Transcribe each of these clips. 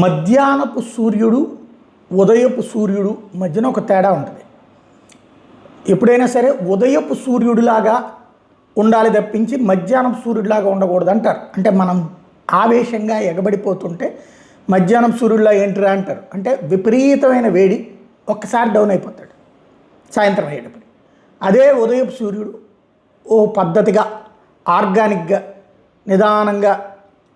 మధ్యాహ్నపు సూర్యుడు ఉదయపు సూర్యుడు మధ్యన ఒక తేడా ఉంటుంది. ఎప్పుడైనా సరే ఉదయపు సూర్యుడిలాగా ఉండాలి తప్పించి మధ్యాహ్నం సూర్యుడిలాగా ఉండకూడదు అంటారు. అంటే మనం ఆవేశంగా ఎగబడిపోతుంటే మధ్యాహ్నం సూర్యుడిలా ఏంటిరా అంటారు. అంటే విపరీతమైన వేడి ఒక్కసారి డౌన్ అయిపోతాడు సాయంత్రం అయ్యేటప్పుడు. అదే ఉదయపు సూర్యుడు ఓ పద్ధతిగా ఆర్గానిక్గా నిదానంగా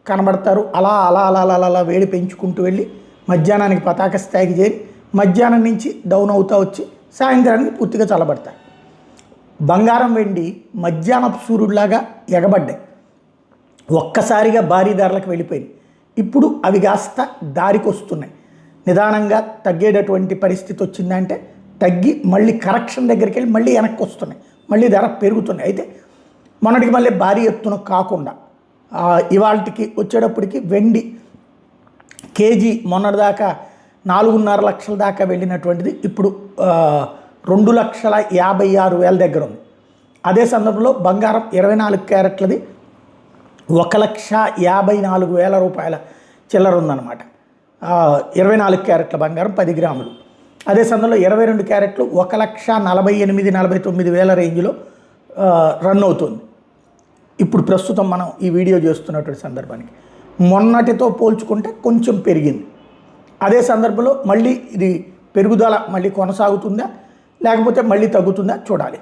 కనబడతారు. అలా అలా అలా అలా అలా వేడి పెంచుకుంటూ వెళ్ళి మధ్యాహ్నానికి పతాక స్థాయికి చేరి మధ్యాహ్నం నుంచి డౌన్ అవుతూ వచ్చి సాయంత్రానికి పూర్తిగా చల్లబడతాయి. బంగారం వెండి మధ్యాహ్నపు సూర్యుడిలాగా ఎగబడ్డాయి, ఒక్కసారిగా భారీ ధరలకు వెళ్ళిపోయింది. ఇప్పుడు అవి కాస్త దారికి వస్తున్నాయి, నిదానంగా తగ్గేటటువంటి పరిస్థితి వచ్చిందంటే తగ్గి మళ్ళీ కరెక్షన్ దగ్గరికి వెళ్ళి మళ్ళీ వెనక్కి వస్తున్నాయి, మళ్ళీ ధర పెరుగుతున్నాయి. అయితే మొన్నటికి మళ్ళీ భారీ ఎత్తున కాకుండా ఇవాళకి వచ్చేటప్పటికి వెండి కేజీ మొన్నటిదాకా 4.5 లక్షల దాకా వెళ్ళినటువంటిది ఇప్పుడు 2,56,000 దగ్గర ఉంది. అదే సందర్భంలో బంగారం 24 క్యారెట్లది 1,54,000 రూపాయల చిల్లర ఉందన్నమాట. 24 క్యారెట్ల బంగారం 10 గ్రాములు. అదే సందర్భంలో 22 క్యారెట్లు 1,48,000-49,000 రేంజ్లో రన్ అవుతుంది. ఇప్పుడు ప్రస్తుతం మనం ఈ వీడియో చేస్తున్నటువంటి సందర్భానికి మొన్నటితో పోల్చుకుంటే కొంచెం పెరిగింది. అదే సందర్భంలో మళ్ళీ ఇది పెరుగుదల మళ్ళీ కొనసాగుతుందా లేకపోతే మళ్ళీ తగ్గుతుందా చూడాలి.